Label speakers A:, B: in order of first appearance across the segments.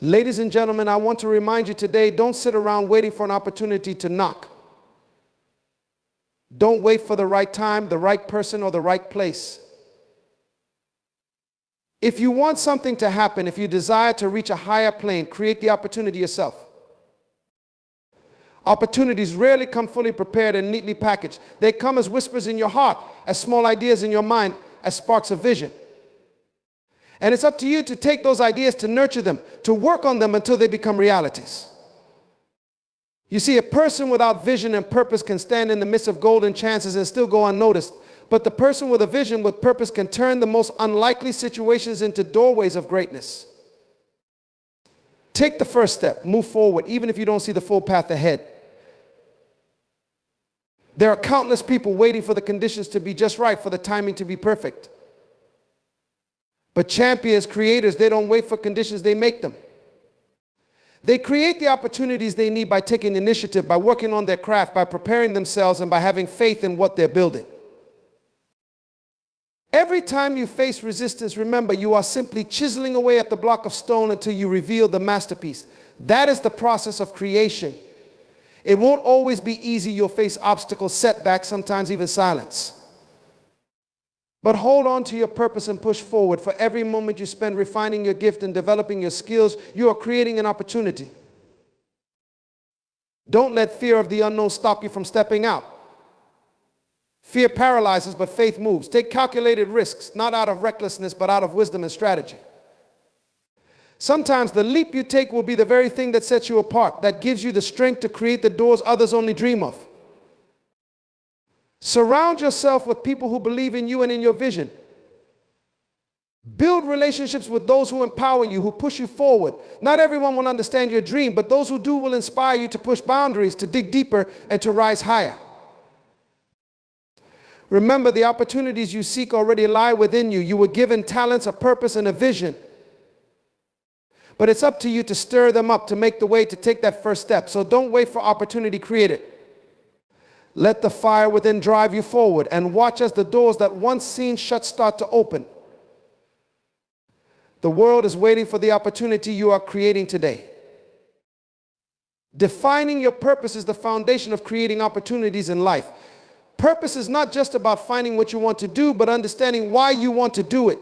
A: Ladies and gentlemen, I want to remind you today, don't sit around waiting for an opportunity to knock. Don't wait for the right time, the right person, or the right place. If you want something to happen, if you desire to reach a higher plane, create the opportunity yourself. Opportunities rarely come fully prepared and neatly packaged. They come as whispers in your heart, as small ideas in your mind, as sparks of vision. And it's up to you to take those ideas, to nurture them, to work on them until they become realities. You see, a person without vision and purpose can stand in the midst of golden chances and still go unnoticed. But the person with a vision with purpose can turn the most unlikely situations into doorways of greatness. Take the first step, move forward, even if you don't see the full path ahead. There are countless people waiting for the conditions to be just right, for the timing to be perfect. But champions, creators, they don't wait for conditions, they make them. They create the opportunities they need by taking initiative, by working on their craft, by preparing themselves, and by having faith in what they're building. Every time you face resistance, remember, you are simply chiseling away at the block of stone until you reveal the masterpiece. That is the process of creation. It won't always be easy. You'll face obstacles, setbacks, sometimes even silence. But hold on to your purpose and push forward. For every moment you spend refining your gift and developing your skills, you are creating an opportunity. Don't let fear of the unknown stop you from stepping out. Fear paralyzes, but faith moves. Take calculated risks, not out of recklessness, but out of wisdom and strategy. Sometimes the leap you take will be the very thing that sets you apart, that gives you the strength to create the doors others only dream of. Surround yourself with people who believe in you and in your vision. Build relationships with those who empower you, who push you forward. Not everyone will understand your dream, but those who do will inspire you to push boundaries, to dig deeper, and to rise higher. Remember, the opportunities you seek already lie within you. You were given talents, a purpose, and a vision. But it's up to you to stir them up, to make the way, to take that first step. So don't wait for opportunity, create it. Let the fire within drive you forward, and watch as the doors that once seemed shut start to open. The world is waiting for the opportunity you are creating today. Defining your purpose is the foundation of creating opportunities in life. Purpose is not just about finding what you want to do, but understanding why you want to do it.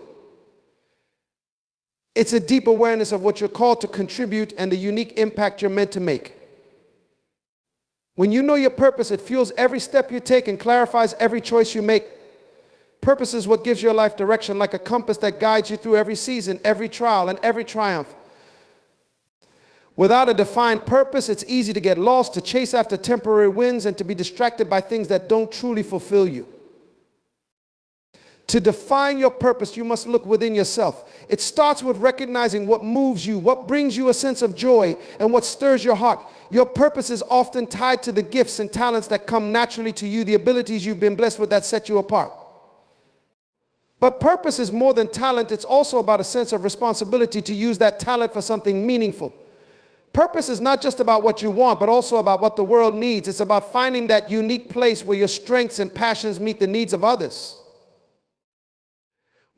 A: It's a deep awareness of what you're called to contribute and the unique impact you're meant to make. When you know your purpose, it fuels every step you take and clarifies every choice you make. Purpose is what gives your life direction, like a compass that guides you through every season, every trial, and every triumph. Without a defined purpose, it's easy to get lost, to chase after temporary wins, and to be distracted by things that don't truly fulfill you. To define your purpose, you must look within yourself. It starts with recognizing what moves you, what brings you a sense of joy, and what stirs your heart. Your purpose is often tied to the gifts and talents that come naturally to you, the abilities you've been blessed with that set you apart. But purpose is more than talent. It's also about a sense of responsibility to use that talent for something meaningful. Purpose is not just about what you want, but also about what the world needs. It's about finding that unique place where your strengths and passions meet the needs of others.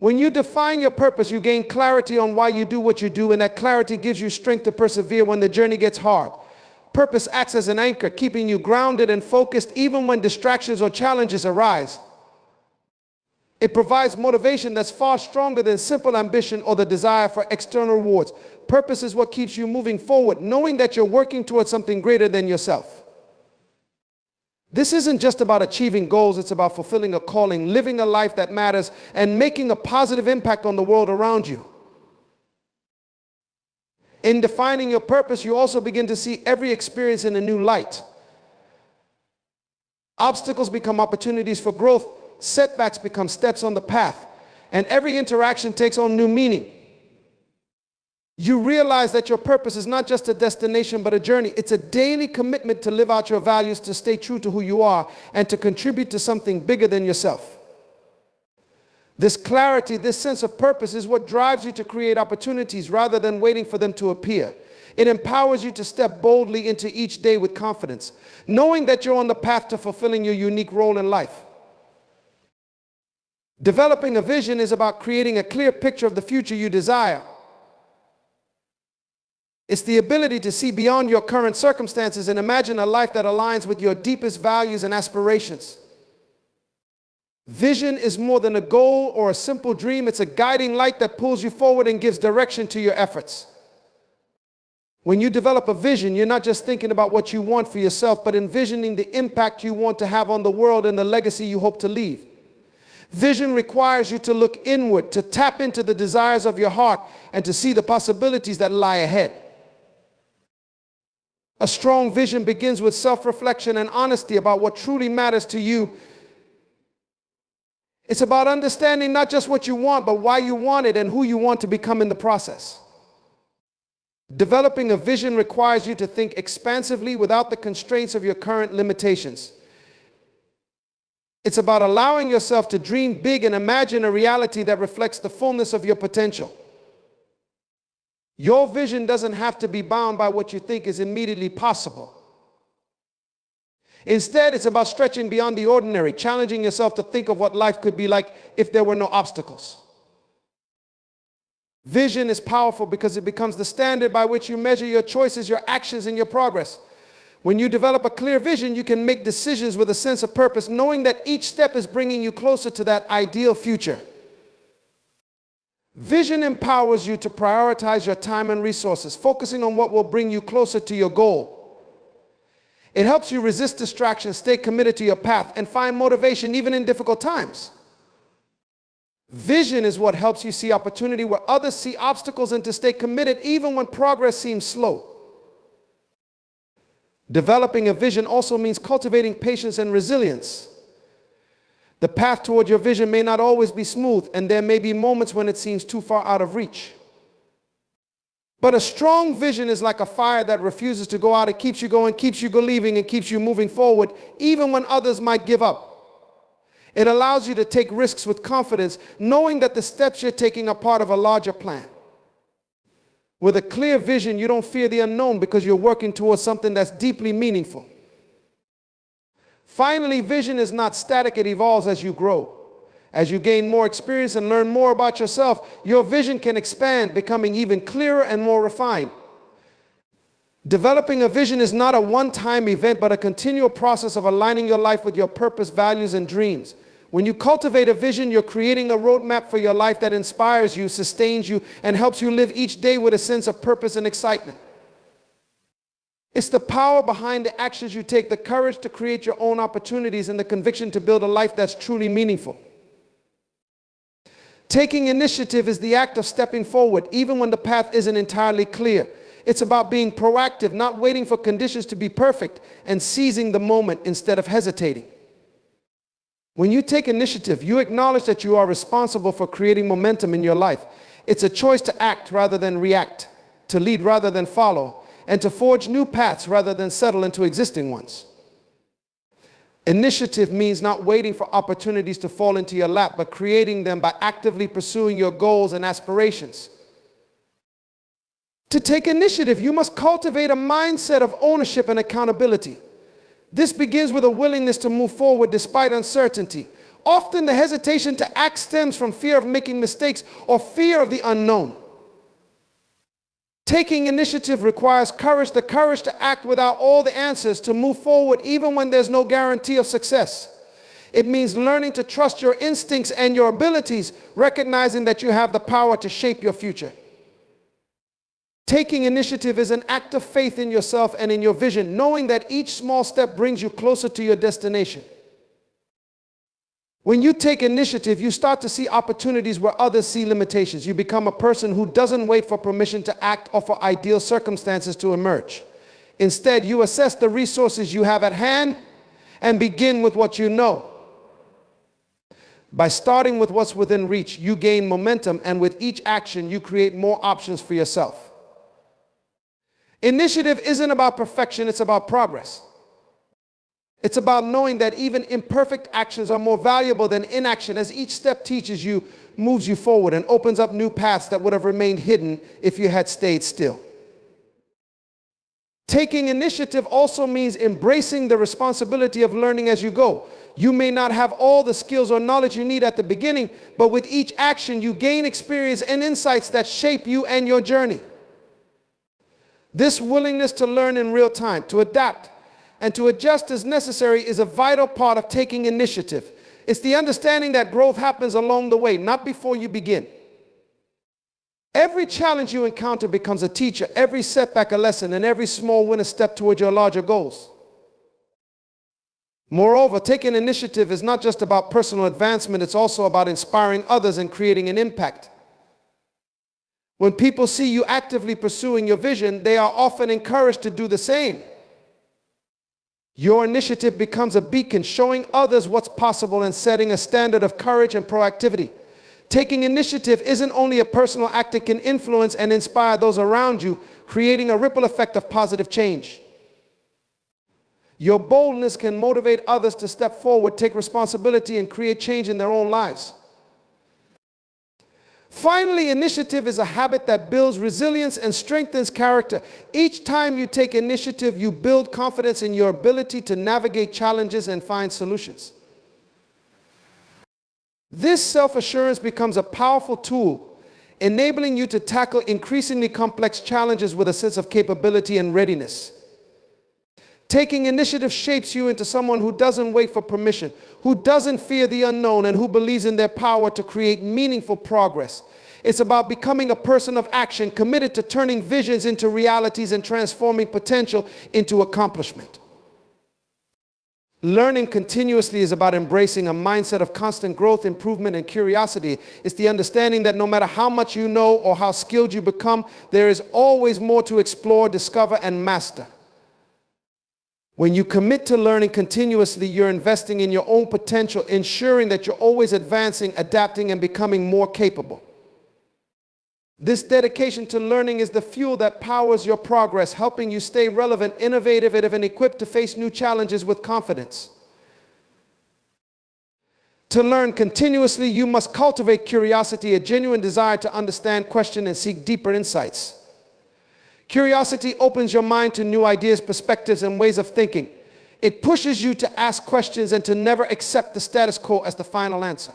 A: When you define your purpose, you gain clarity on why you do what you do, and that clarity gives you strength to persevere when the journey gets hard. Purpose acts as an anchor, keeping you grounded and focused even when distractions or challenges arise. It provides motivation that's far stronger than simple ambition or the desire for external rewards. Purpose is what keeps you moving forward, knowing that you're working towards something greater than yourself. This isn't just about achieving goals, it's about fulfilling a calling, living a life that matters, and making a positive impact on the world around you. In defining your purpose, you also begin to see every experience in a new light. Obstacles become opportunities for growth, setbacks become steps on the path, and every interaction takes on new meaning. You realize that your purpose is not just a destination, but a journey. It's a daily commitment to live out your values, to stay true to who you are, and to contribute to something bigger than yourself. This clarity, this sense of purpose is what drives you to create opportunities rather than waiting for them to appear. It empowers you to step boldly into each day with confidence, knowing that you're on the path to fulfilling your unique role in life. Developing a vision is about creating a clear picture of the future you desire. It's the ability to see beyond your current circumstances and imagine a life that aligns with your deepest values and aspirations. Vision is more than a goal or a simple dream. It's a guiding light that pulls you forward and gives direction to your efforts. When you develop a vision, you're not just thinking about what you want for yourself, but envisioning the impact you want to have on the world and the legacy you hope to leave. Vision requires you to look inward, to tap into the desires of your heart, and to see the possibilities that lie ahead. A strong vision begins with self-reflection and honesty about what truly matters to you. It's about understanding not just what you want, but why you want it and who you want to become in the process. Developing a vision requires you to think expansively without the constraints of your current limitations. It's about allowing yourself to dream big and imagine a reality that reflects the fullness of your potential. Your vision doesn't have to be bound by what you think is immediately possible. Instead, it's about stretching beyond the ordinary, challenging yourself to think of what life could be like if there were no obstacles. Vision is powerful because it becomes the standard by which you measure your choices, your actions, and your progress. When you develop a clear vision, you can make decisions with a sense of purpose, knowing that each step is bringing you closer to that ideal future. Vision empowers you to prioritize your time and resources, focusing on what will bring you closer to your goal. It helps you resist distractions, stay committed to your path, and find motivation even in difficult times. Vision is what helps you see opportunity where others see obstacles and to stay committed even when progress seems slow. Developing a vision also means cultivating patience and resilience. The path toward your vision may not always be smooth, and there may be moments when it seems too far out of reach. But a strong vision is like a fire that refuses to go out. It keeps you going, keeps you believing, and keeps you moving forward, even when others might give up. It allows you to take risks with confidence, knowing that the steps you're taking are part of a larger plan. With a clear vision, you don't fear the unknown because you're working towards something that's deeply meaningful. Finally, vision is not static. It evolves as you grow. As you gain more experience and learn more about yourself, your vision can expand, becoming even clearer and more refined. Developing a vision is not a one-time event, but a continual process of aligning your life with your purpose, values, and dreams. When you cultivate a vision, you're creating a roadmap for your life that inspires you, sustains you, and helps you live each day with a sense of purpose and excitement. It's the power behind the actions you take, the courage to create your own opportunities, and the conviction to build a life that's truly meaningful. Taking initiative is the act of stepping forward, even when the path isn't entirely clear. It's about being proactive, not waiting for conditions to be perfect, and seizing the moment instead of hesitating. When you take initiative, you acknowledge that you are responsible for creating momentum in your life. It's a choice to act rather than react, to lead rather than follow, and to forge new paths rather than settle into existing ones. Initiative means not waiting for opportunities to fall into your lap, but creating them by actively pursuing your goals and aspirations. To take initiative, you must cultivate a mindset of ownership and accountability. This begins with a willingness to move forward despite uncertainty. Often the hesitation to act stems from fear of making mistakes or fear of the unknown. Taking initiative requires courage, the courage to act without all the answers, to move forward even when there's no guarantee of success. It means learning to trust your instincts and your abilities, recognizing that you have the power to shape your future. Taking initiative is an act of faith in yourself and in your vision, knowing that each small step brings you closer to your destination. When you take initiative, you start to see opportunities where others see limitations. You become a person who doesn't wait for permission to act or for ideal circumstances to emerge. Instead, you assess the resources you have at hand and begin with what you know. By starting with what's within reach, you gain momentum, and with each action, you create more options for yourself. Initiative isn't about perfection, it's about progress. It's about knowing that even imperfect actions are more valuable than inaction, as each step teaches you, moves you forward, and opens up new paths that would have remained hidden if you had stayed still. Taking initiative also means embracing the responsibility of learning as you go. You may not have all the skills or knowledge you need at the beginning, but with each action you gain experience and insights that shape you and your journey. This willingness to learn in real time, to adapt, and to adjust as necessary is a vital part of taking initiative. It's the understanding that growth happens along the way, not before you begin. Every challenge you encounter becomes a teacher, every setback a lesson, and every small win a step toward your larger goals. Moreover, taking initiative is not just about personal advancement, it's also about inspiring others and creating an impact. When people see you actively pursuing your vision, they are often encouraged to do the same. Your initiative becomes a beacon, showing others what's possible and setting a standard of courage and proactivity. Taking initiative isn't only a personal act, it can influence and inspire those around you, creating a ripple effect of positive change. Your boldness can motivate others to step forward, take responsibility, and create change in their own lives. Finally, initiative is a habit that builds resilience and strengthens character. Each time you take initiative, you build confidence in your ability to navigate challenges and find solutions. This self-assurance becomes a powerful tool, enabling you to tackle increasingly complex challenges with a sense of capability and readiness. Taking initiative shapes you into someone who doesn't wait for permission, who doesn't fear the unknown, and who believes in their power to create meaningful progress. It's about becoming a person of action, committed to turning visions into realities and transforming potential into accomplishment. Learning continuously is about embracing a mindset of constant growth, improvement, and curiosity. It's the understanding that no matter how much you know or how skilled you become, there is always more to explore, discover, and master. When you commit to learning continuously, you're investing in your own potential, ensuring that you're always advancing, adapting, and becoming more capable. This dedication to learning is the fuel that powers your progress, helping you stay relevant, innovative, and equipped to face new challenges with confidence. To learn continuously, you must cultivate curiosity, a genuine desire to understand, question, and seek deeper insights. Curiosity opens your mind to new ideas, perspectives, and ways of thinking. It pushes you to ask questions and to never accept the status quo as the final answer.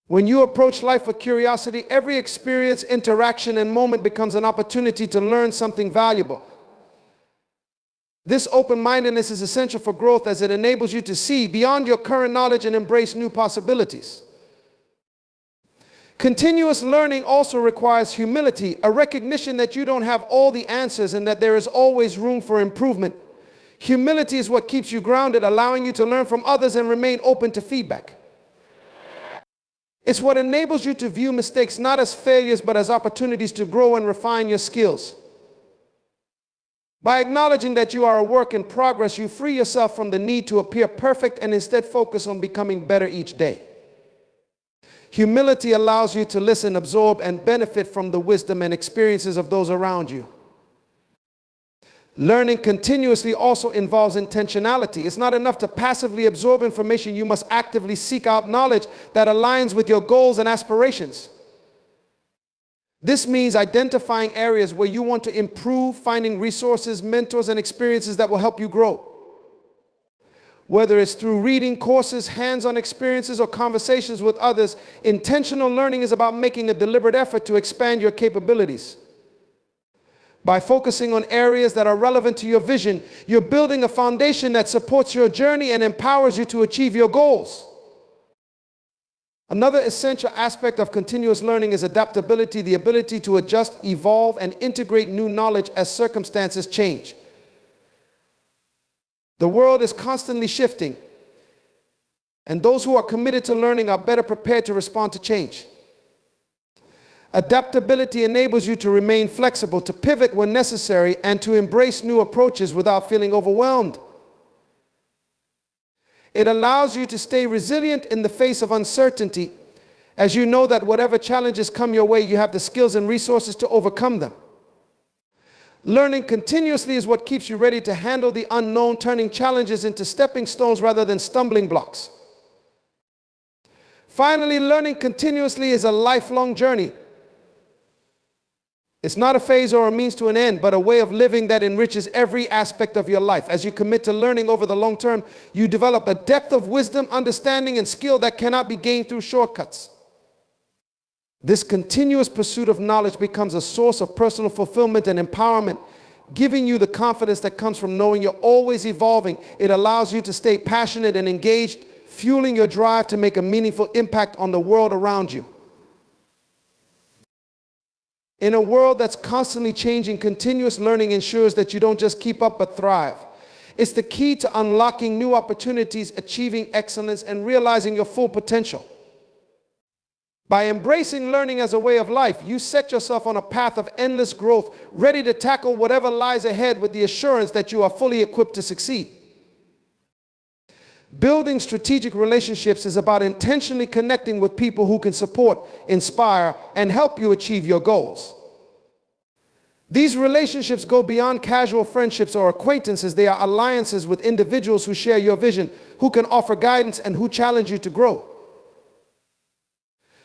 A: When you approach life with curiosity, every experience, interaction, and moment becomes an opportunity to learn something valuable. This open-mindedness is essential for growth as it enables you to see beyond your current knowledge and embrace new possibilities. Continuous learning also requires humility, a recognition that you don't have all the answers and that there is always room for improvement. Humility is what keeps you grounded, allowing you to learn from others and remain open to feedback. It's what enables you to view mistakes not as failures but as opportunities to grow and refine your skills. By acknowledging that you are a work in progress, you free yourself from the need to appear perfect and instead focus on becoming better each day. Humility allows you to listen, absorb, and benefit from the wisdom and experiences of those around you. Learning continuously also involves intentionality. It's not enough to passively absorb information. You must actively seek out knowledge that aligns with your goals and aspirations. This means identifying areas where you want to improve, finding resources, mentors, and experiences that will help you grow. Whether it's through reading, courses, hands-on experiences, or conversations with others, intentional learning is about making a deliberate effort to expand your capabilities. By focusing on areas that are relevant to your vision, you're building a foundation that supports your journey and empowers you to achieve your goals. Another essential aspect of continuous learning is adaptability, the ability to adjust, evolve, and integrate new knowledge as circumstances change. The world is constantly shifting, and those who are committed to learning are better prepared to respond to change. Adaptability enables you to remain flexible, to pivot when necessary, and to embrace new approaches without feeling overwhelmed. It allows you to stay resilient in the face of uncertainty, as you know that whatever challenges come your way, you have the skills and resources to overcome them. Learning continuously is what keeps you ready to handle the unknown, turning challenges into stepping stones rather than stumbling blocks. Finally, learning continuously is a lifelong journey. It's not a phase or a means to an end, but a way of living that enriches every aspect of your life. As you commit to learning over the long term, you develop a depth of wisdom, understanding, and skill that cannot be gained through shortcuts. This continuous pursuit of knowledge becomes a source of personal fulfillment and empowerment, giving you the confidence that comes from knowing you're always evolving. It allows you to stay passionate and engaged, fueling your drive to make a meaningful impact on the world around you. In a world that's constantly changing, continuous learning ensures that you don't just keep up but thrive. It's the key to unlocking new opportunities, achieving excellence, and realizing your full potential. By embracing learning as a way of life, you set yourself on a path of endless growth, ready to tackle whatever lies ahead with the assurance that you are fully equipped to succeed. Building strategic relationships is about intentionally connecting with people who can support, inspire, and help you achieve your goals. These relationships go beyond casual friendships or acquaintances. They are alliances with individuals who share your vision, who can offer guidance, and who challenge you to grow.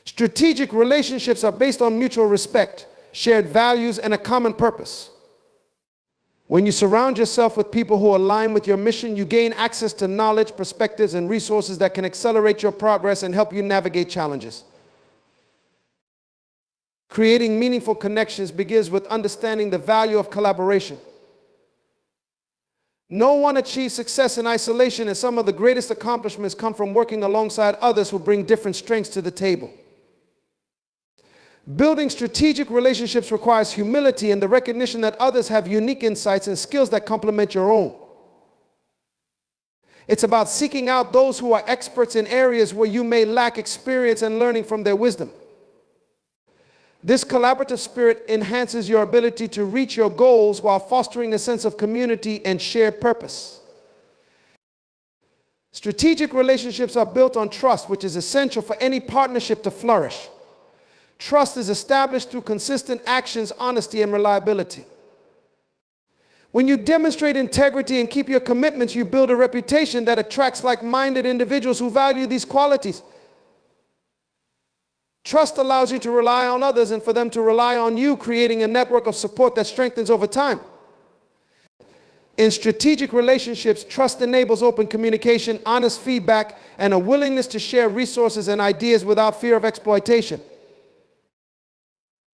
A: Strategic relationships are based on mutual respect, shared values, and a common purpose. When you surround yourself with people who align with your mission, you gain access to knowledge, perspectives, and resources that can accelerate your progress and help you navigate challenges. Creating meaningful connections begins with understanding the value of collaboration. No one achieves success in isolation, and some of the greatest accomplishments come from working alongside others who bring different strengths to the table. Building strategic relationships requires humility and the recognition that others have unique insights and skills that complement your own. It's about seeking out those who are experts in areas where you may lack experience and learning from their wisdom. This collaborative spirit enhances your ability to reach your goals while fostering a sense of community and shared purpose. Strategic relationships are built on trust, which is essential for any partnership to flourish. Trust is established through consistent actions, honesty, and reliability. When you demonstrate integrity and keep your commitments, you build a reputation that attracts like-minded individuals who value these qualities. Trust allows you to rely on others and for them to rely on you, creating a network of support that strengthens over time. In strategic relationships, trust enables open communication, honest feedback, and a willingness to share resources and ideas without fear of exploitation.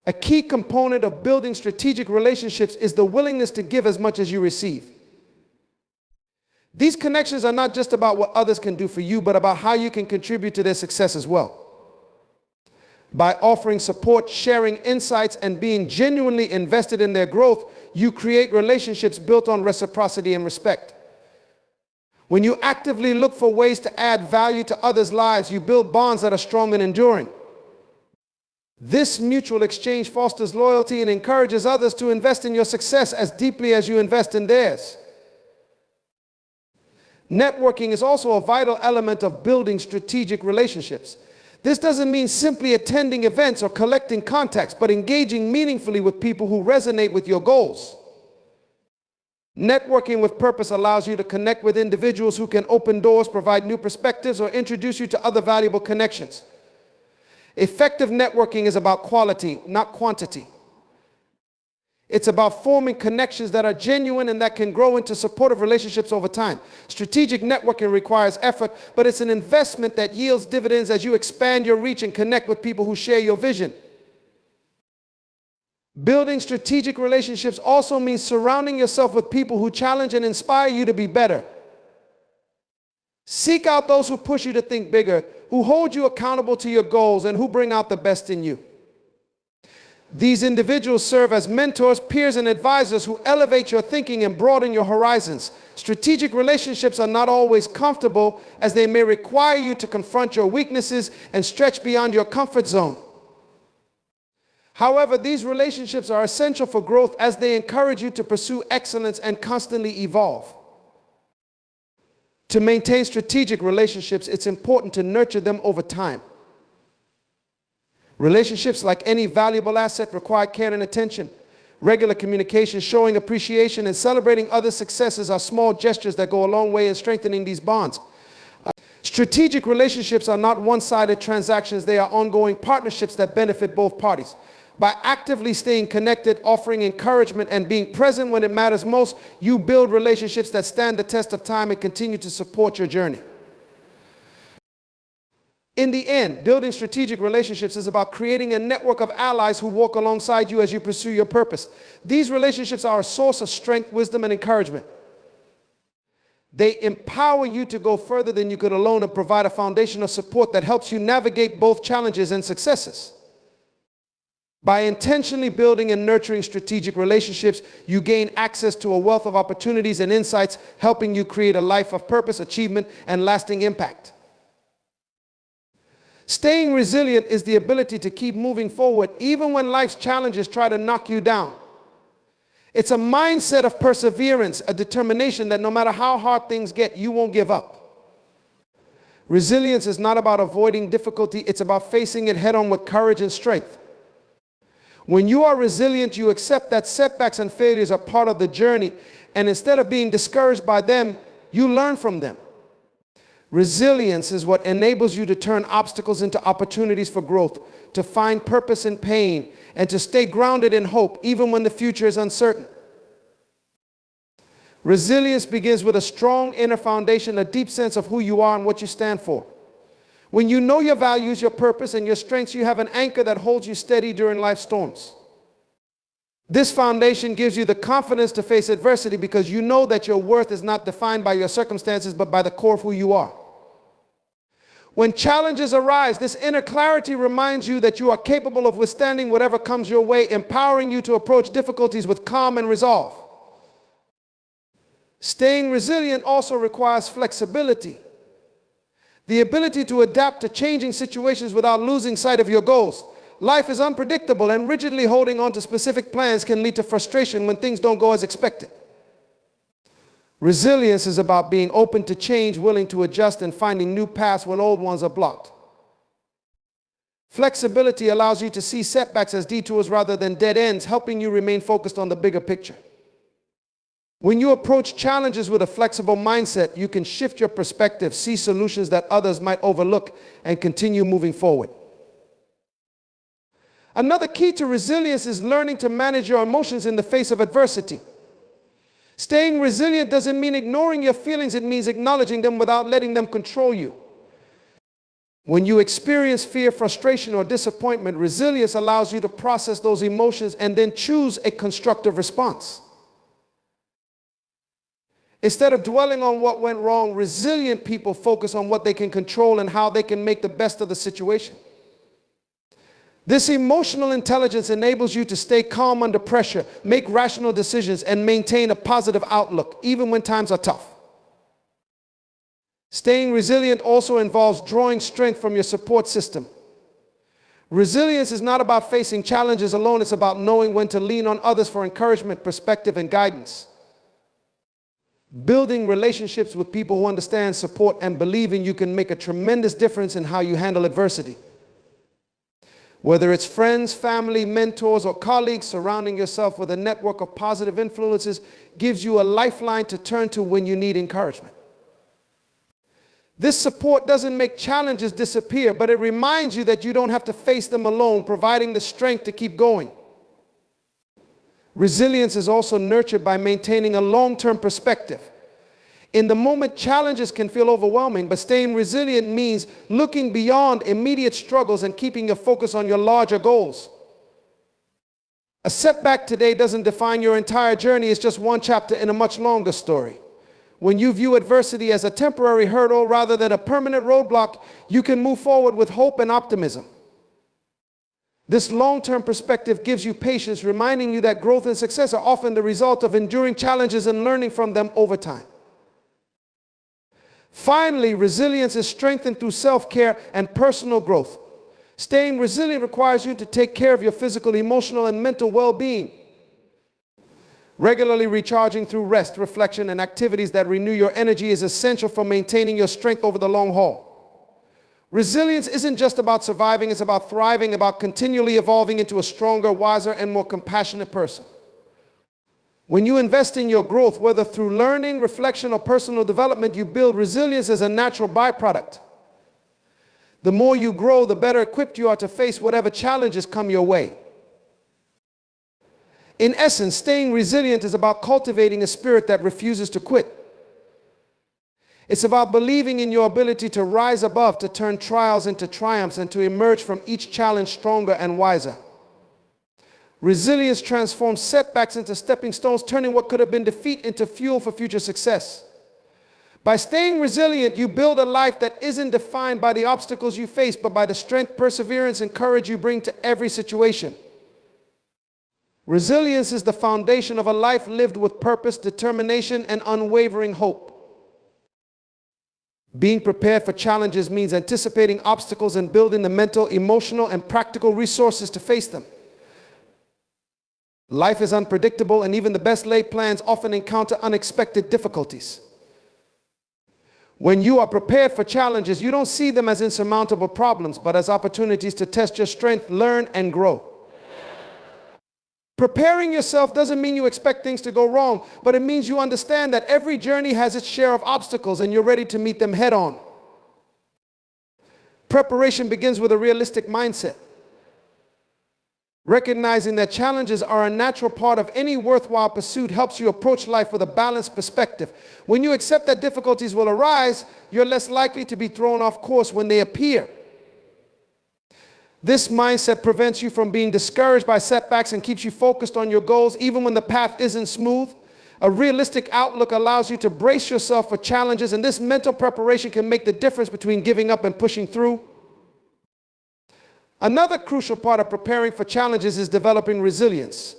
A: A key component of building strategic relationships is the willingness to give as much as you receive. These connections are not just about what others can do for you, but about how you can contribute to their success as well. By offering support, sharing insights, and being genuinely invested in their growth, you create relationships built on reciprocity and respect. When you actively look for ways to add value to others' lives, you build bonds that are strong and enduring. This mutual exchange fosters loyalty and encourages others to invest in your success as deeply as you invest in theirs. Networking is also a vital element of building strategic relationships. This doesn't mean simply attending events or collecting contacts, but engaging meaningfully with people who resonate with your goals. Networking with purpose allows you to connect with individuals who can open doors, provide new perspectives, or introduce you to other valuable connections. Effective networking is about quality, not quantity. It's about forming connections that are genuine and that can grow into supportive relationships over time. Strategic networking requires effort, but it's an investment that yields dividends as you expand your reach and connect with people who share your vision. Building strategic relationships also means surrounding yourself with people who challenge and inspire you to be better. Seek out those who push you to think bigger, who hold you accountable to your goals, and who bring out the best in you. These individuals serve as mentors, peers, and advisors who elevate your thinking and broaden your horizons. Strategic relationships are not always comfortable, as they may require you to confront your weaknesses and stretch beyond your comfort zone. However, these relationships are essential for growth as they encourage you to pursue excellence and constantly evolve. To maintain strategic relationships, it's important to nurture them over time. Relationships, like any valuable asset, require care and attention. Regular communication, showing appreciation, and celebrating others' successes are small gestures that go a long way in strengthening these bonds. Strategic relationships are not one-sided transactions. They are ongoing partnerships that benefit both parties. By actively staying connected, offering encouragement, and being present when it matters most, you build relationships that stand the test of time and continue to support your journey. In the end, building strategic relationships is about creating a network of allies who walk alongside you as you pursue your purpose. These relationships are a source of strength, wisdom, and encouragement. They empower you to go further than you could alone and provide a foundation of support that helps you navigate both challenges and successes. By intentionally building and nurturing strategic relationships, you gain access to a wealth of opportunities and insights, helping you create a life of purpose, achievement, and lasting impact. Staying resilient is the ability to keep moving forward even when life's challenges try to knock you down. It's a mindset of perseverance, a determination that no matter how hard things get, you won't give up. Resilience is not about avoiding difficulty, it's about facing it head on with courage and strength. When you are resilient, you accept that setbacks and failures are part of the journey, and instead of being discouraged by them, you learn from them. Resilience is what enables you to turn obstacles into opportunities for growth, to find purpose in pain, and to stay grounded in hope even when the future is uncertain. Resilience begins with a strong inner foundation, a deep sense of who you are and what you stand for. When you know your values, your purpose, and your strengths, you have an anchor that holds you steady during life's storms. This foundation gives you the confidence to face adversity because you know that your worth is not defined by your circumstances but by the core of who you are. When challenges arise, this inner clarity reminds you that you are capable of withstanding whatever comes your way, empowering you to approach difficulties with calm and resolve. Staying resilient also requires flexibility, the ability to adapt to changing situations without losing sight of your goals. Life is unpredictable, and rigidly holding on to specific plans can lead to frustration when things don't go as expected. Resilience is about being open to change, willing to adjust, and finding new paths when old ones are blocked. Flexibility allows you to see setbacks as detours rather than dead ends, helping you remain focused on the bigger picture. When you approach challenges with a flexible mindset, you can shift your perspective, see solutions that others might overlook, and continue moving forward. Another key to resilience is learning to manage your emotions in the face of adversity. Staying resilient doesn't mean ignoring your feelings, it means acknowledging them without letting them control you. When you experience fear, frustration, or disappointment, resilience allows you to process those emotions and then choose a constructive response. Instead of dwelling on what went wrong, resilient people focus on what they can control and how they can make the best of the situation. This emotional intelligence enables you to stay calm under pressure, make rational decisions, and maintain a positive outlook, even when times are tough. Staying resilient also involves drawing strength from your support system. Resilience is not about facing challenges alone, it's about knowing when to lean on others for encouragement, perspective, and guidance. Building relationships with people who understand, support, and believe in you can make a tremendous difference in how you handle adversity. Whether it's friends, family, mentors, or colleagues, surrounding yourself with a network of positive influences gives you a lifeline to turn to when you need encouragement. This support doesn't make challenges disappear, but it reminds you that you don't have to face them alone, providing the strength to keep going. Resilience is also nurtured by maintaining a long-term perspective. In the moment, challenges can feel overwhelming, but staying resilient means looking beyond immediate struggles and keeping your focus on your larger goals. A setback today doesn't define your entire journey, it's just one chapter in a much longer story. When you view adversity as a temporary hurdle rather than a permanent roadblock, you can move forward with hope and optimism. This long-term perspective gives you patience, reminding you that growth and success are often the result of enduring challenges and learning from them over time. Finally, resilience is strengthened through self-care and personal growth. Staying resilient requires you to take care of your physical, emotional, and mental well-being. Regularly recharging through rest, reflection, and activities that renew your energy is essential for maintaining your strength over the long haul. Resilience isn't just about surviving, it's about thriving, about continually evolving into a stronger, wiser, and more compassionate person. When you invest in your growth, whether through learning, reflection, or personal development, you build resilience as a natural byproduct. The more you grow, the better equipped you are to face whatever challenges come your way. In essence, staying resilient is about cultivating a spirit that refuses to quit. It's about believing in your ability to rise above, to turn trials into triumphs, and to emerge from each challenge stronger and wiser. Resilience transforms setbacks into stepping stones, turning what could have been defeat into fuel for future success. By staying resilient, you build a life that isn't defined by the obstacles you face, but by the strength, perseverance, and courage you bring to every situation. Resilience is the foundation of a life lived with purpose, determination, and unwavering hope. Being prepared for challenges means anticipating obstacles and building the mental, emotional, and practical resources to face them. Life is unpredictable, and even the best laid plans often encounter unexpected difficulties. When you are prepared for challenges, you don't see them as insurmountable problems, but as opportunities to test your strength, learn, and grow. Preparing yourself doesn't mean you expect things to go wrong, but it means you understand that every journey has its share of obstacles and you're ready to meet them head on. Preparation begins with a realistic mindset. Recognizing that challenges are a natural part of any worthwhile pursuit helps you approach life with a balanced perspective. When you accept that difficulties will arise, you're less likely to be thrown off course when they appear. This mindset prevents you from being discouraged by setbacks and keeps you focused on your goals even when the path isn't smooth. A realistic outlook allows you to brace yourself for challenges, and this mental preparation can make the difference between giving up and pushing through. Another crucial part of preparing for challenges is developing resilience.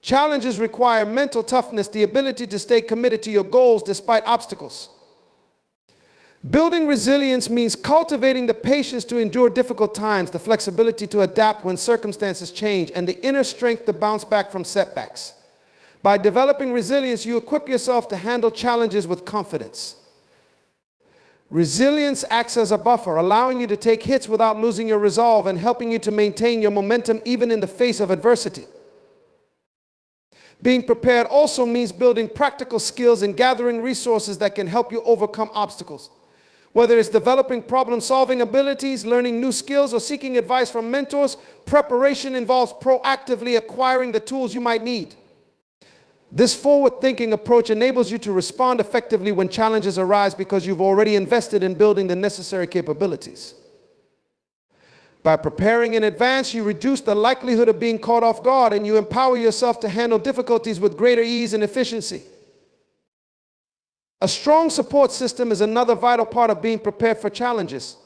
A: Challenges require mental toughness, the ability to stay committed to your goals despite obstacles. Building resilience means cultivating the patience to endure difficult times, the flexibility to adapt when circumstances change, and the inner strength to bounce back from setbacks. By developing resilience, you equip yourself to handle challenges with confidence. Resilience acts as a buffer, allowing you to take hits without losing your resolve and helping you to maintain your momentum even in the face of adversity. Being prepared also means building practical skills and gathering resources that can help you overcome obstacles. Whether it's developing problem-solving abilities, learning new skills, or seeking advice from mentors, preparation involves proactively acquiring the tools you might need. This forward-thinking approach enables you to respond effectively when challenges arise because you've already invested in building the necessary capabilities. By preparing in advance, you reduce the likelihood of being caught off guard, and you empower yourself to handle difficulties with greater ease and efficiency. A strong support system is another vital part of being prepared for challenges.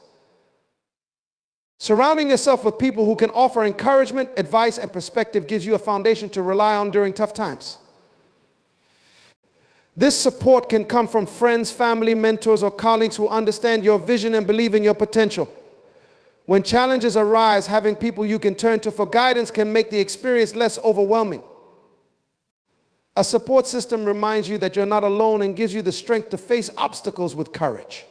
A: Surrounding yourself with people who can offer encouragement, advice, and perspective gives you a foundation to rely on during tough times. This support can come from friends, family, mentors, or colleagues who understand your vision and believe in your potential. When challenges arise, having people you can turn to for guidance can make the experience less overwhelming. A support system reminds you that you're not alone and gives you the strength to face obstacles with courage.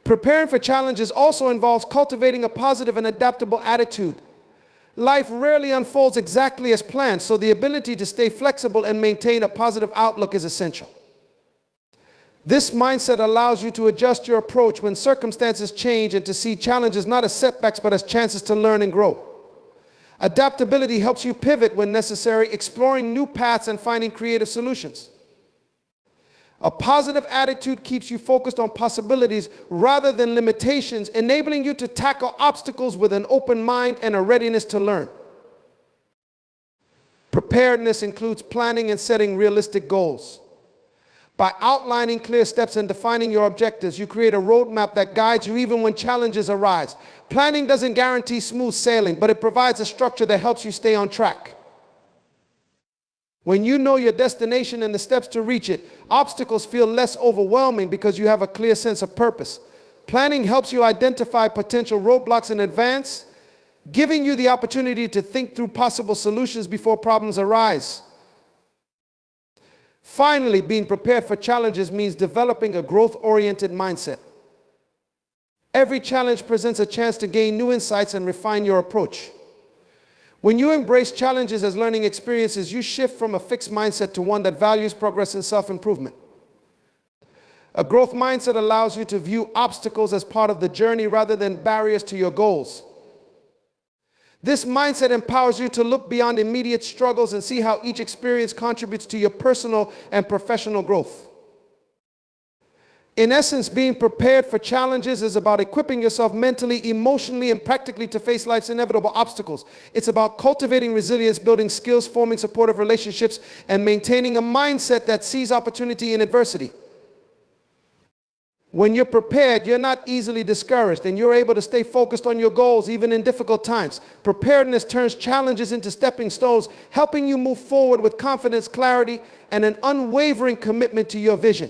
A: Preparing for challenges also involves cultivating a positive and adaptable attitude. Life rarely unfolds exactly as planned, so the ability to stay flexible and maintain a positive outlook is essential. This mindset allows you to adjust your approach when circumstances change and to see challenges not as setbacks but as chances to learn and grow. Adaptability helps you pivot when necessary, exploring new paths and finding creative solutions. A positive attitude keeps you focused on possibilities rather than limitations, enabling you to tackle obstacles with an open mind and a readiness to learn. Preparedness includes planning and setting realistic goals. By outlining clear steps and defining your objectives, you create a roadmap that guides you even when challenges arise. Planning doesn't guarantee smooth sailing, but it provides a structure that helps you stay on track. When you know your destination and the steps to reach it, obstacles feel less overwhelming because you have a clear sense of purpose. Planning helps you identify potential roadblocks in advance, giving you the opportunity to think through possible solutions before problems arise. Finally, being prepared for challenges means developing a growth-oriented mindset. Every challenge presents a chance to gain new insights and refine your approach. When you embrace challenges as learning experiences, you shift from a fixed mindset to one that values progress and self-improvement. A growth mindset allows you to view obstacles as part of the journey rather than barriers to your goals. This mindset empowers you to look beyond immediate struggles and see how each experience contributes to your personal and professional growth. In essence, being prepared for challenges is about equipping yourself mentally, emotionally, and practically to face life's inevitable obstacles. It's about cultivating resilience, building skills, forming supportive relationships, and maintaining a mindset that sees opportunity in adversity. When you're prepared, you're not easily discouraged, and you're able to stay focused on your goals even in difficult times. Preparedness turns challenges into stepping stones, helping you move forward with confidence, clarity, and an unwavering commitment to your vision.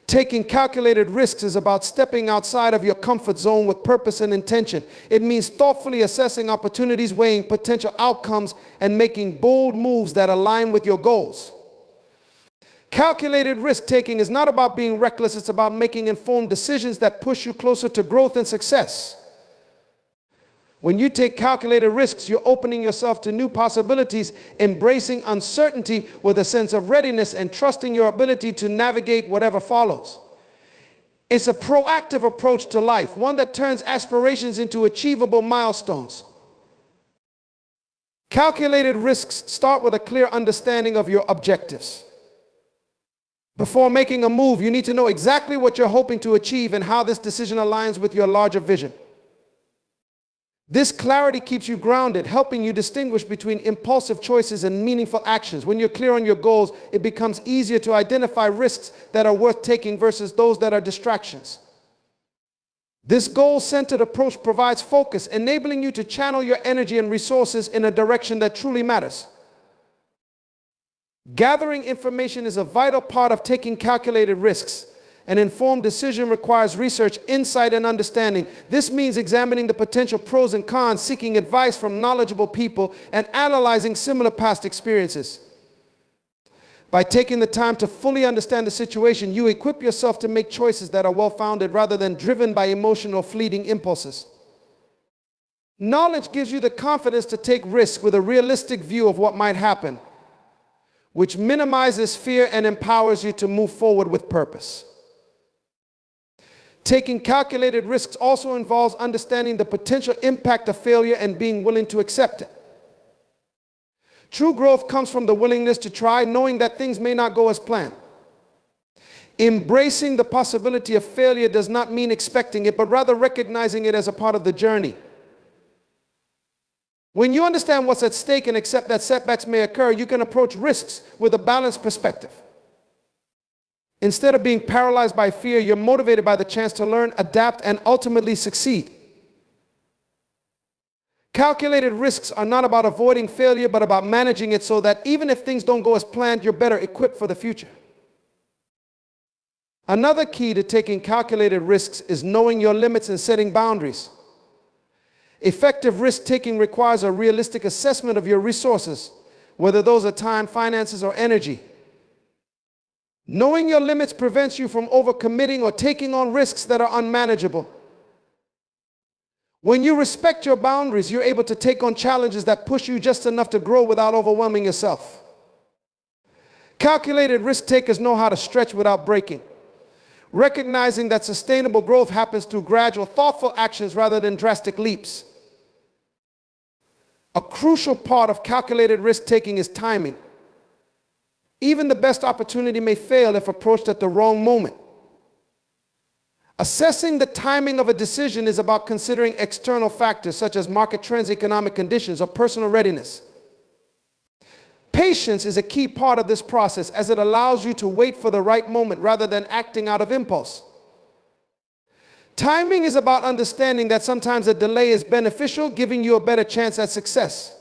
A: Taking calculated risks is about stepping outside of your comfort zone with purpose and intention. It means thoughtfully assessing opportunities, weighing potential outcomes, and making bold moves that align with your goals. Calculated risk-taking is not about being reckless, it's about making informed decisions that push you closer to growth and success. When you take calculated risks, you're opening yourself to new possibilities, embracing uncertainty with a sense of readiness, and trusting your ability to navigate whatever follows. It's a proactive approach to life, one that turns aspirations into achievable milestones. Calculated risks start with a clear understanding of your objectives. Before making a move, you need to know exactly what you're hoping to achieve and how this decision aligns with your larger vision. This clarity keeps you grounded, helping you distinguish between impulsive choices and meaningful actions. When you're clear on your goals, it becomes easier to identify risks that are worth taking versus those that are distractions. This goal-centered approach provides focus, enabling you to channel your energy and resources in a direction that truly matters. Gathering information is a vital part of taking calculated risks. An informed decision requires research, insight, and understanding. This means examining the potential pros and cons, seeking advice from knowledgeable people, and analyzing similar past experiences. By taking the time to fully understand the situation, you equip yourself to make choices that are well-founded rather than driven by emotional, fleeting impulses. Knowledge gives you the confidence to take risks with a realistic view of what might happen, which minimizes fear and empowers you to move forward with purpose. Taking calculated risks also involves understanding the potential impact of failure and being willing to accept it. True growth comes from the willingness to try, knowing that things may not go as planned. Embracing the possibility of failure does not mean expecting it, but rather recognizing it as a part of the journey. When you understand what's at stake and accept that setbacks may occur, you can approach risks with a balanced perspective. Instead of being paralyzed by fear, you're motivated by the chance to learn, adapt, and ultimately succeed. Calculated risks are not about avoiding failure, but about managing it so that even if things don't go as planned, you're better equipped for the future. Another key to taking calculated risks is knowing your limits and setting boundaries. Effective risk-taking requires a realistic assessment of your resources, whether those are time, finances, or energy. Knowing your limits prevents you from overcommitting or taking on risks that are unmanageable. When you respect your boundaries, you're able to take on challenges that push you just enough to grow without overwhelming yourself. Calculated risk takers know how to stretch without breaking, recognizing that sustainable growth happens through gradual, thoughtful actions rather than drastic leaps. A crucial part of calculated risk-taking is timing. Even the best opportunity may fail if approached at the wrong moment. Assessing the timing of a decision is about considering external factors such as market trends, economic conditions, or personal readiness. Patience is a key part of this process, as it allows you to wait for the right moment rather than acting out of impulse. Timing is about understanding that sometimes a delay is beneficial, giving you a better chance at success.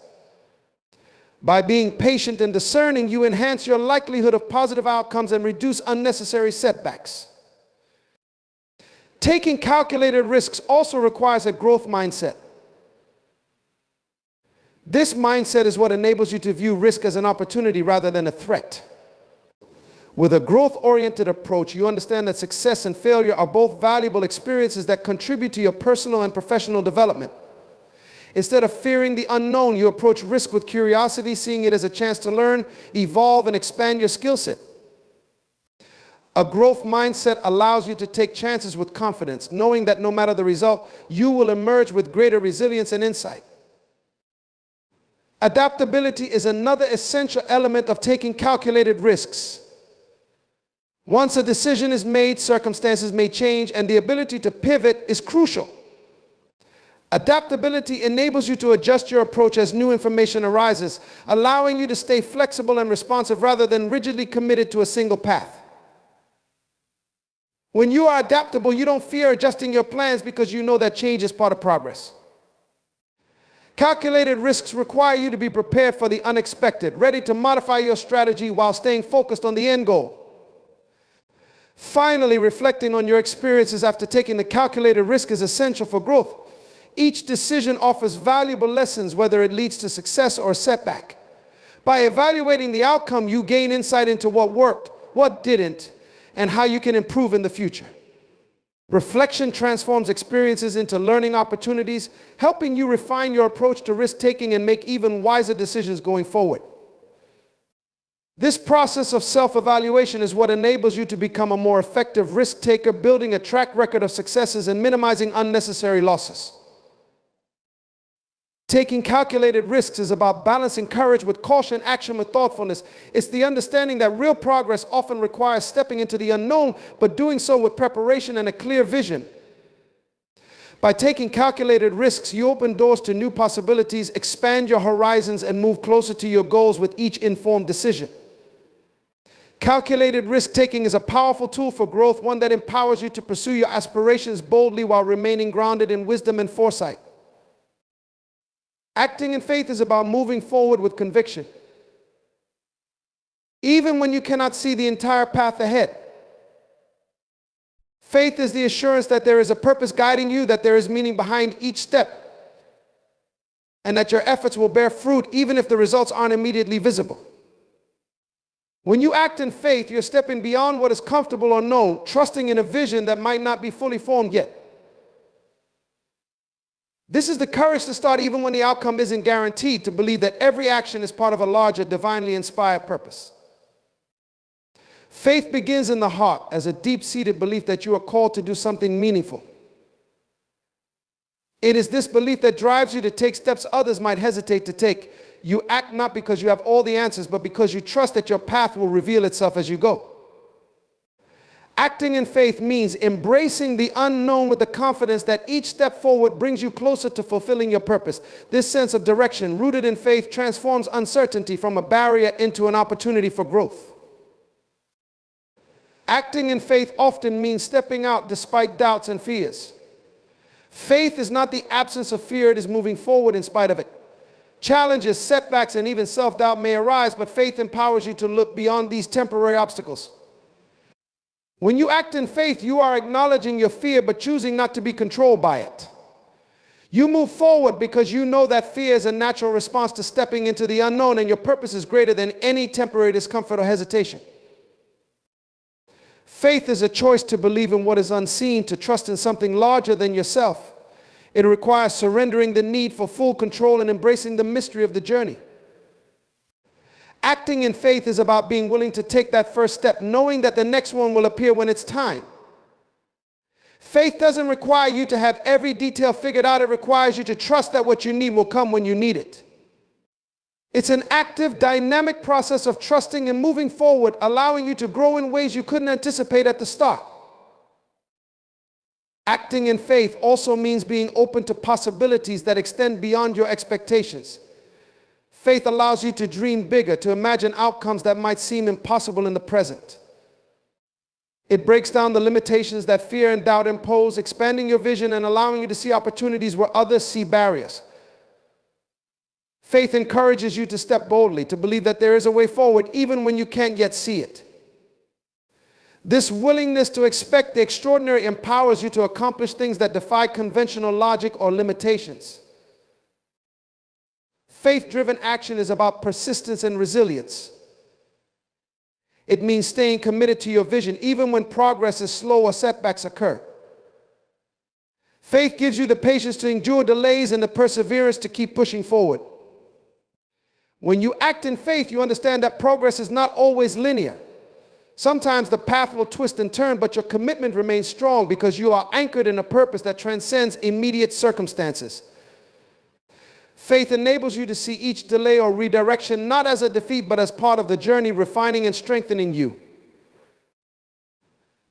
A: By being patient and discerning, you enhance your likelihood of positive outcomes and reduce unnecessary setbacks. Taking calculated risks also requires a growth mindset. This mindset is what enables you to view risk as an opportunity rather than a threat. With a growth-oriented approach, you understand that success and failure are both valuable experiences that contribute to your personal and professional development. Instead of fearing the unknown, you approach risk with curiosity, seeing it as a chance to learn, evolve, and expand your skill set. A growth mindset allows you to take chances with confidence, knowing that no matter the result, you will emerge with greater resilience and insight. Adaptability is another essential element of taking calculated risks. Once a decision is made, circumstances may change, and the ability to pivot is crucial. Adaptability enables you to adjust your approach as new information arises, allowing you to stay flexible and responsive rather than rigidly committed to a single path. When you are adaptable, you don't fear adjusting your plans because you know that change is part of progress. Calculated risks require you to be prepared for the unexpected, ready to modify your strategy while staying focused on the end goal. Finally, reflecting on your experiences after taking the calculated risk is essential for growth. Each decision offers valuable lessons, whether it leads to success or setback. By evaluating the outcome, you gain insight into what worked, what didn't, and how you can improve in the future. Reflection transforms experiences into learning opportunities, helping you refine your approach to risk-taking and make even wiser decisions going forward. This process of self-evaluation is what enables you to become a more effective risk-taker, building a track record of successes and minimizing unnecessary losses. Taking calculated risks is about balancing courage with caution, action with thoughtfulness. It's the understanding that real progress often requires stepping into the unknown, but doing so with preparation and a clear vision. By taking calculated risks, you open doors to new possibilities, expand your horizons, and move closer to your goals with each informed decision. Calculated risk-taking is a powerful tool for growth, one that empowers you to pursue your aspirations boldly while remaining grounded in wisdom and foresight. Acting in faith is about moving forward with conviction, even when you cannot see the entire path ahead. Faith is the assurance that there is a purpose guiding you, that there is meaning behind each step, and that your efforts will bear fruit even if the results aren't immediately visible. When you act in faith, you're stepping beyond what is comfortable or known, trusting in a vision that might not be fully formed yet. This is the courage to start even when the outcome isn't guaranteed, to believe that every action is part of a larger, divinely inspired purpose. Faith begins in the heart as a deep-seated belief that you are called to do something meaningful. It is this belief that drives you to take steps others might hesitate to take. You act not because you have all the answers, but because you trust that your path will reveal itself as you go. Acting in faith means embracing the unknown with the confidence that each step forward brings you closer to fulfilling your purpose. This sense of direction, rooted in faith, transforms uncertainty from a barrier into an opportunity for growth. Acting in faith often means stepping out despite doubts and fears. Faith is not the absence of fear, it is moving forward in spite of it. Challenges, setbacks, and even self-doubt may arise, but faith empowers you to look beyond these temporary obstacles. When you act in faith, you are acknowledging your fear, but choosing not to be controlled by it. You move forward because you know that fear is a natural response to stepping into the unknown, and your purpose is greater than any temporary discomfort or hesitation. Faith is a choice to believe in what is unseen, to trust in something larger than yourself. It requires surrendering the need for full control and embracing the mystery of the journey. Acting in faith is about being willing to take that first step, knowing that the next one will appear when it's time. Faith doesn't require you to have every detail figured out. It requires you to trust that what you need will come when you need it. It's an active, dynamic process of trusting and moving forward, allowing you to grow in ways you couldn't anticipate at the start. Acting in faith also means being open to possibilities that extend beyond your expectations. Faith allows you to dream bigger, to imagine outcomes that might seem impossible in the present. It breaks down the limitations that fear and doubt impose, expanding your vision and allowing you to see opportunities where others see barriers. Faith encourages you to step boldly, to believe that there is a way forward even when you can't yet see it. This willingness to expect the extraordinary empowers you to accomplish things that defy conventional logic or limitations. Faith-driven action is about persistence and resilience. It means staying committed to your vision even when progress is slow or setbacks occur. Faith gives you the patience to endure delays and the perseverance to keep pushing forward. When you act in faith, you understand that progress is not always linear. Sometimes the path will twist and turn, but your commitment remains strong because you are anchored in a purpose that transcends immediate circumstances. Faith enables you to see each delay or redirection not as a defeat, but as part of the journey, refining and strengthening you.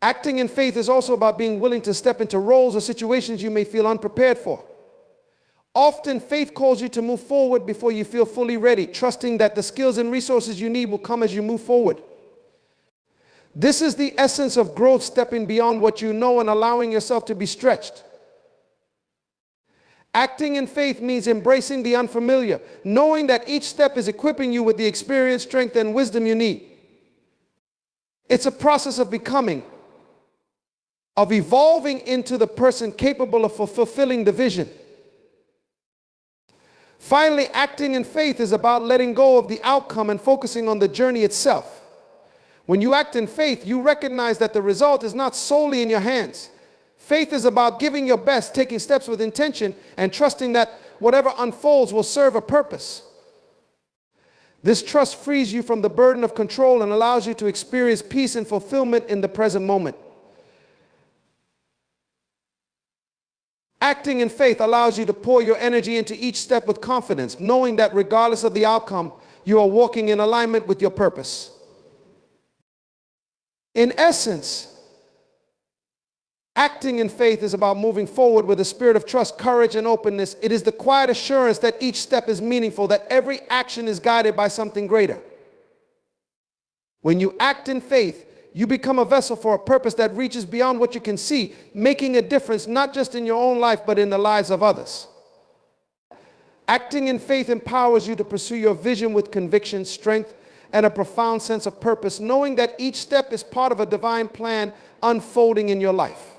A: Acting in faith is also about being willing to step into roles or situations you may feel unprepared for. Often, faith calls you to move forward before you feel fully ready, trusting that the skills and resources you need will come as you move forward. This is the essence of growth, stepping beyond what you know and allowing yourself to be stretched. Acting in faith means embracing the unfamiliar, knowing that each step is equipping you with the experience, strength, and wisdom you need. It's a process of becoming, of evolving into the person capable of fulfilling the vision. Finally, acting in faith is about letting go of the outcome and focusing on the journey itself. When you act in faith, you recognize that the result is not solely in your hands. Faith is about giving your best, taking steps with intention, and trusting that whatever unfolds will serve a purpose. This trust frees you from the burden of control and allows you to experience peace and fulfillment in the present moment. Acting in faith allows you to pour your energy into each step with confidence, knowing that regardless of the outcome, you are walking in alignment with your purpose. In essence, acting in faith is about moving forward with a spirit of trust, courage, and openness. It is the quiet assurance that each step is meaningful, that every action is guided by something greater. When you act in faith, you become a vessel for a purpose that reaches beyond what you can see, making a difference not just in your own life, but in the lives of others. Acting in faith empowers you to pursue your vision with conviction, strength, and a profound sense of purpose, knowing that each step is part of a divine plan unfolding in your life.